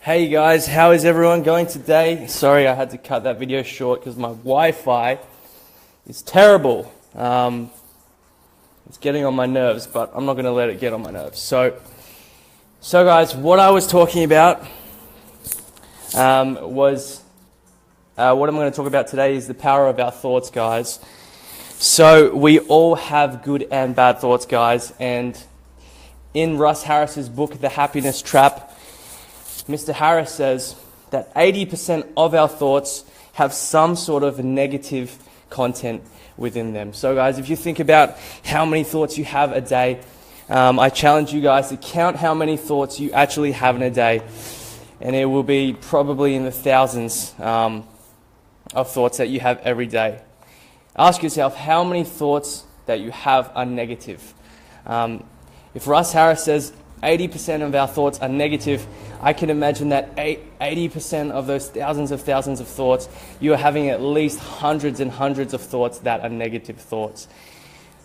Hey guys, how is everyone going today? Sorry I had to cut that video short because my Wi-Fi is terrible. It's getting on my nerves, but I'm not going to let it get on my nerves. So guys, what I was talking about what I'm going to talk about today is the power of our thoughts, guys. So we all have good and bad thoughts, guys, and in Russ Harris's book, The Happiness Trap, Mr. Harris says that 80% of our thoughts have some sort of negative content within them. So guys, if you think about how many thoughts you have a day, I challenge you guys to count how many thoughts you actually have in a day, and it will be probably in the thousands of thoughts that you have every day. Ask yourself how many thoughts that you have are negative. If Russ Harris says 80% of our thoughts are negative, I can imagine that 80% of those thousands of thoughts, you are having at least hundreds and hundreds of thoughts that are negative thoughts.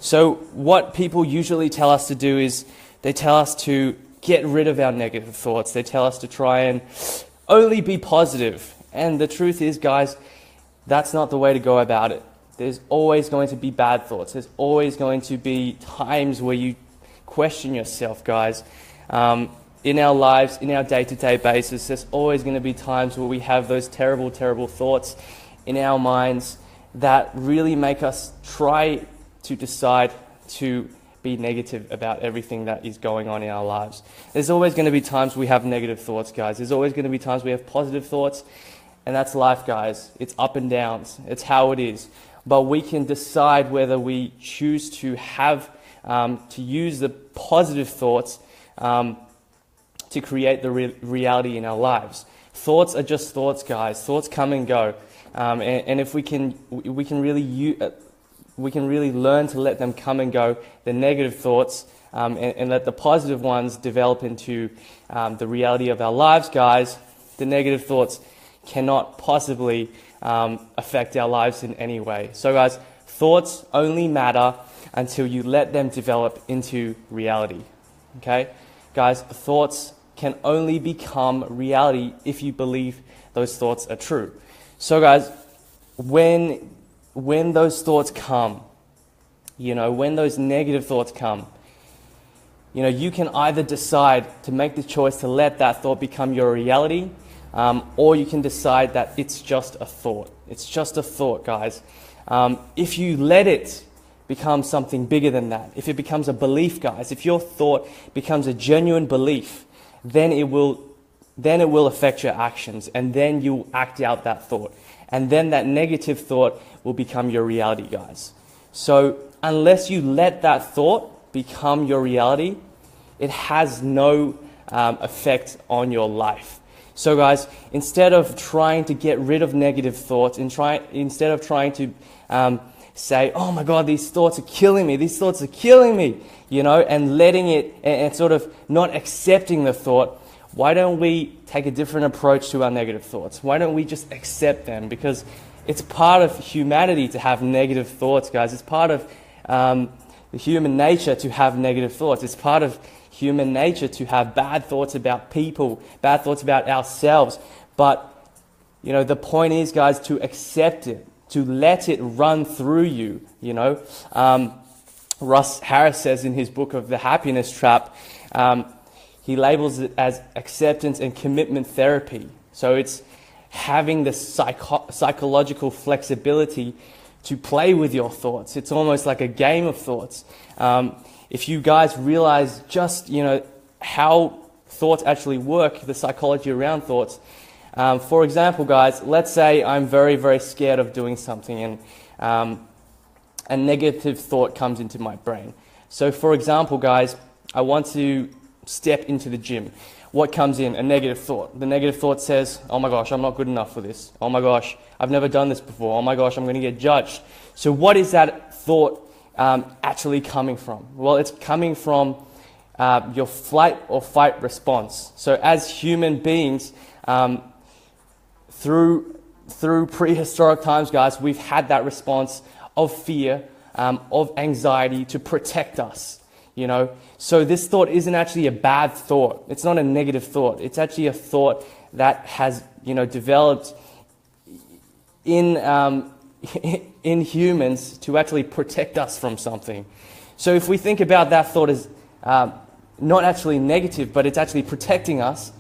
So what people usually tell us to do is they tell us to get rid of our negative thoughts. They tell us to try and only be positive. And the truth is, guys, that's not the way to go about it. There's always going to be bad thoughts. There's always going to be times where you question yourself, guys. In our lives, in our day-to-day basis, there's always going to be times where we have those terrible, terrible thoughts in our minds that really make us try to decide to be negative about everything that is going on in our lives. There's always going to be times we have negative thoughts, guys. There's always going to be times we have positive thoughts, and that's life, guys. It's up and downs. It's how it is. But we can decide whether we choose to have, to use the positive thoughts to create the reality in our lives. Thoughts are just thoughts, guys. Thoughts come and go, and if we can really learn to let them come and go, the negative thoughts, and let the positive ones develop into the reality of our lives, guys. The negative thoughts cannot possibly affect our lives in any way. So, guys, thoughts only matter until you let them develop into reality. Okay, guys, thoughts can only become reality if you believe those thoughts are true. So guys, when those thoughts come, when those negative thoughts come, you can either decide to make the choice to let that thought become your reality, or you can decide that it's just a thought. It's just a thought, guys. If you let it become something bigger than that, if it becomes a belief, guys, if your thought becomes a genuine belief, then it will affect your actions, and then you'll act out that thought, and then that negative thought will become your reality, guys. So unless you let that thought become your reality, it has no effect on your life. So guys, instead of trying to get rid of negative thoughts, instead of trying to say, oh my God, these thoughts are killing me, and letting it, and sort of not accepting the thought, why don't we take a different approach to our negative thoughts? Why don't we just accept them? Because it's part of humanity to have negative thoughts, guys. It's part of the human nature to have negative thoughts. It's part of human nature to have bad thoughts about people, bad thoughts about ourselves. But, the point is, guys, to accept it, to let it run through you, Russ Harris says in his book of The Happiness Trap, he labels it as acceptance and commitment therapy. So it's having the psychological flexibility to play with your thoughts. It's almost like a game of thoughts. If you guys realize just, how thoughts actually work, the psychology around thoughts. For example, guys, let's say I'm very, very scared of doing something, and a negative thought comes into my brain. So for example, guys, I want to step into the gym. What comes in? A negative thought. The negative thought says, oh my gosh, I'm not good enough for this. Oh my gosh, I've never done this before. Oh my gosh, I'm going to get judged. So what is that thought actually coming from? Well, it's coming from your flight or fight response. So as human beings, through prehistoric times, guys, we've had that response of fear, of anxiety to protect us. So this thought isn't actually a bad thought. It's not a negative thought. It's actually a thought that has, developed in in humans to actually protect us from something. So if we think about that thought as not actually negative, but it's actually protecting us,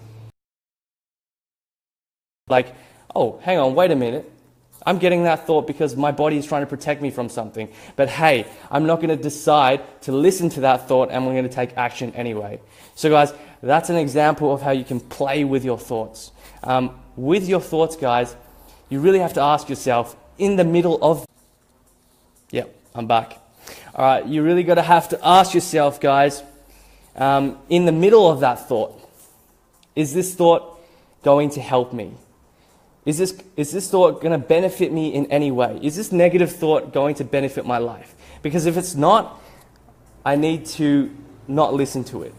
like, oh, hang on, wait a minute. I'm getting that thought because my body is trying to protect me from something. But hey, I'm not going to decide to listen to that thought, and we're going to take action anyway. So guys, that's an example of how you can play with your thoughts. With your thoughts, guys, you really have to ask yourself, in the middle of... Yep, I'm back. All right, you really got to have to ask yourself, guys, in the middle of that thought, is this thought going to help me? Is this thought going to benefit me in any way? Is this negative thought going to benefit my life? Because if it's not, I need to not listen to it,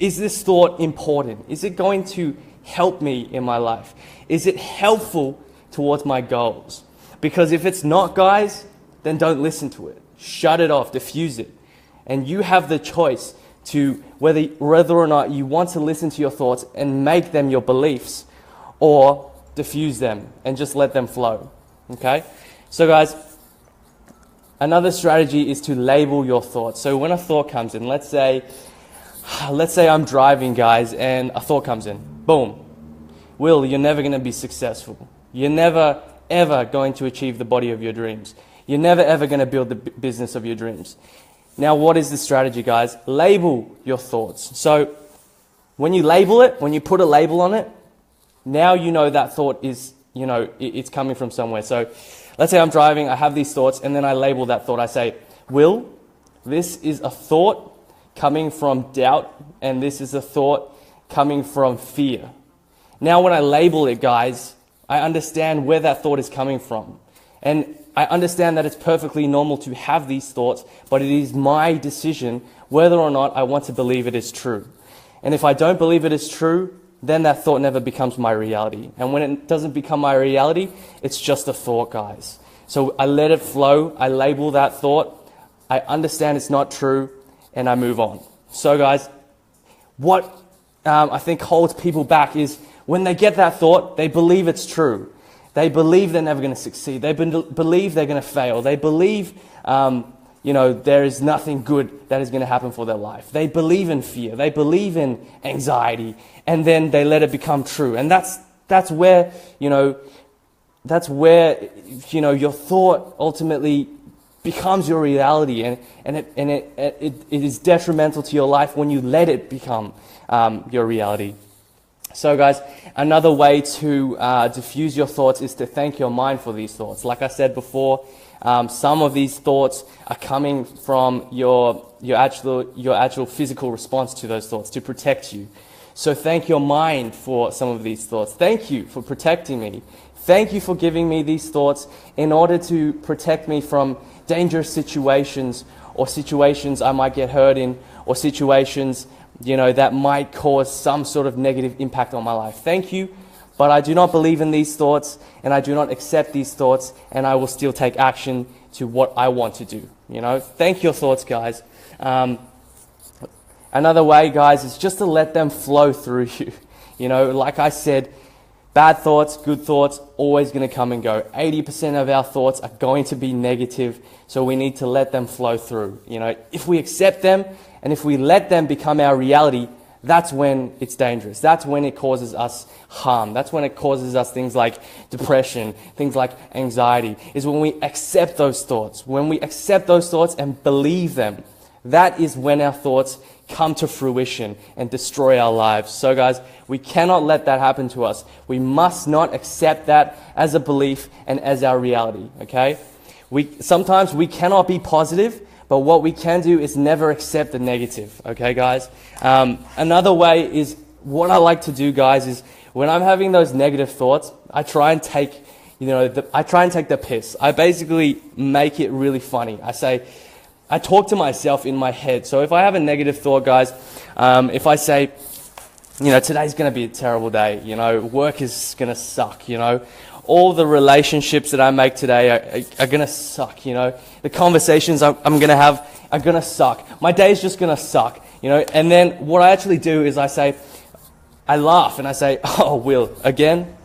Is this thought important? Is it going to help me in my life? Is it helpful towards my goals? Because if it's not, guys, then don't listen to it. Shut it off, diffuse it. And you have the choice to whether or not you want to listen to your thoughts and make them your beliefs, or diffuse them and just let them flow. Okay? So guys, another strategy is to label your thoughts. So when a thought comes in, let's say I'm driving, guys, and a thought comes in. Boom. Will, you're never going to be successful. You're never, ever going to achieve the body of your dreams. You're never, ever going to build the business of your dreams. Now, what is the strategy, guys? Label your thoughts. So when you label it, when you put a label on it, now you know that thought is, it's coming from somewhere. So let's say I'm driving, I have these thoughts, and then I label that thought. I say, Will, this is a thought coming from doubt, and this is a thought coming from fear. Now when I label it, guys, I understand where that thought is coming from. And I understand that it's perfectly normal to have these thoughts, but it is my decision whether or not I want to believe it is true. And if I don't believe it is true, then that thought never becomes my reality. And when it doesn't become my reality, it's just a thought, guys. So I let it flow, I label that thought, I understand it's not true, and I move on. So guys, what I think holds people back is when they get that thought, they believe it's true. They believe they're never going to succeed. They believe they're going to fail. They believe, there is nothing good that is going to happen for their life. They believe in fear. They believe in anxiety, and then they let it become true. And that's where your thought ultimately becomes your reality, and it is detrimental to your life when you let it become your reality. So guys, another way to diffuse your thoughts is to thank your mind for these thoughts. Like I said before, some of these thoughts are coming from your actual physical response to those thoughts to protect you. So thank your mind for some of these thoughts. Thank you for protecting me. Thank you for giving me these thoughts in order to protect me from dangerous situations, or situations I might get hurt in, or situations that might cause some sort of negative impact on my life. Thank you, but I do not believe in these thoughts, and I do not accept these thoughts, and I will still take action to what I want to do. Thank your thoughts, guys. Another way, guys, is just to let them flow through you. Like I said, bad thoughts, good thoughts, always going to come and go. 80% of our thoughts are going to be negative, so we need to let them flow through. If we accept them, and if we let them become our reality, that's when it's dangerous. That's when it causes us harm. That's when it causes us things like depression, things like anxiety, is when we accept those thoughts. When we accept those thoughts and believe them, that is when our thoughts come to fruition and destroy our lives. So guys, we cannot let that happen to us. We must not accept that as a belief and as our reality, okay? Sometimes we cannot be positive, but what we can do is never accept the negative, okay, guys? Another way is, what I like to do, guys, is when I'm having those negative thoughts, I try and take the piss. I basically make it really funny. I talk to myself in my head. So if I have a negative thought, guys, if I say, today's going to be a terrible day, work is going to suck, all the relationships that I make today are going to suck, the conversations I'm going to have are gonna suck. My day's just gonna suck, And then what I actually do is I laugh and I say, oh, Will, again?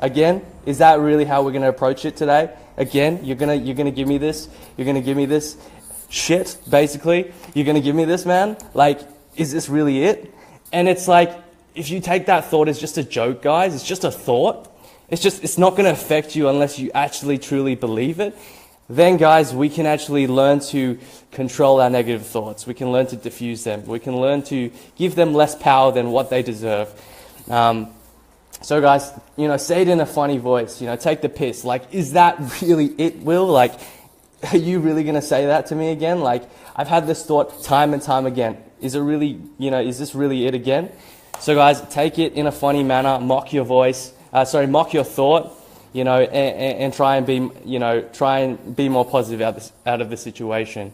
Is that really how we're gonna approach it today? Again, you're gonna give me this? You're gonna give me this shit, basically? You're gonna give me this, man? Like, is this really it? And it's like, if you take that thought as just a joke, guys, it's just a thought. It's not gonna affect you unless you actually truly believe it. Then, guys, we can actually learn to control our negative thoughts. We can learn to diffuse them. We can learn to give them less power than what they deserve. So guys, say it in a funny voice, take the piss. Like, is that really it, Will? Like, are you really going to say that to me again? Like, I've had this thought time and time again. Is it really, is this really it again? So guys, take it in a funny manner, mock your mock your thought, and try and be more positive out of the situation.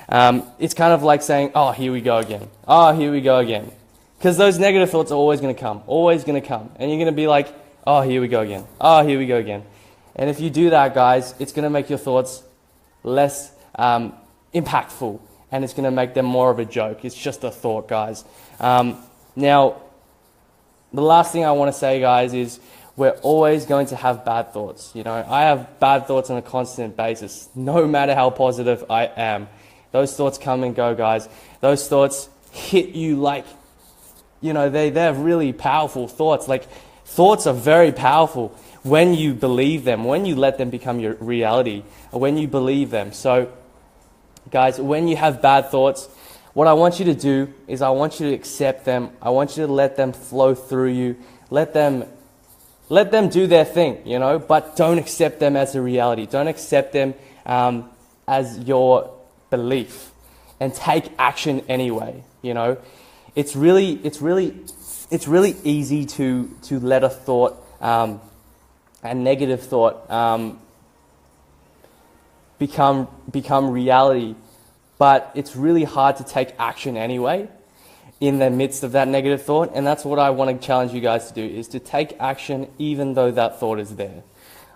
It's kind of like saying, oh, here we go again. Oh, here we go again. Because those negative thoughts are always going to come. And you're going to be like, oh, here we go again. Oh, here we go again. And if you do that, guys, it's going to make your thoughts less impactful. And it's going to make them more of a joke. It's just a thought, guys. Now, the last thing I want to say, guys, is we're always going to have bad thoughts. I have bad thoughts on a constant basis, no matter how positive I am. Those thoughts come and go, guys. Those thoughts hit you like, they're really powerful thoughts. Like, thoughts are very powerful when you believe them, when you let them become your reality, or when you believe them. So, guys, when you have bad thoughts, what I want you to do is I want you to accept them. I want you to let them flow through you. Let them do their thing, but don't accept them as a reality. Don't accept them as your belief, and take action anyway. It's really easy to let a thought, a negative thought, become reality, but it's really hard to take action anyway in the midst of that negative thought. And that's what I want to challenge you guys to do, is to take action even though that thought is there.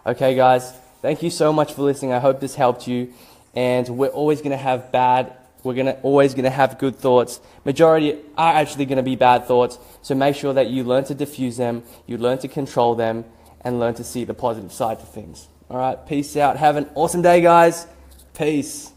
Okay, guys, thank you so much for listening. I hope this helped you. And we're always going to have always going to have good thoughts. Majority are actually going to be bad thoughts. So make sure that you learn to diffuse them, you learn to control them, and learn to see the positive side to things. All right, peace out. Have an awesome day, guys. Peace.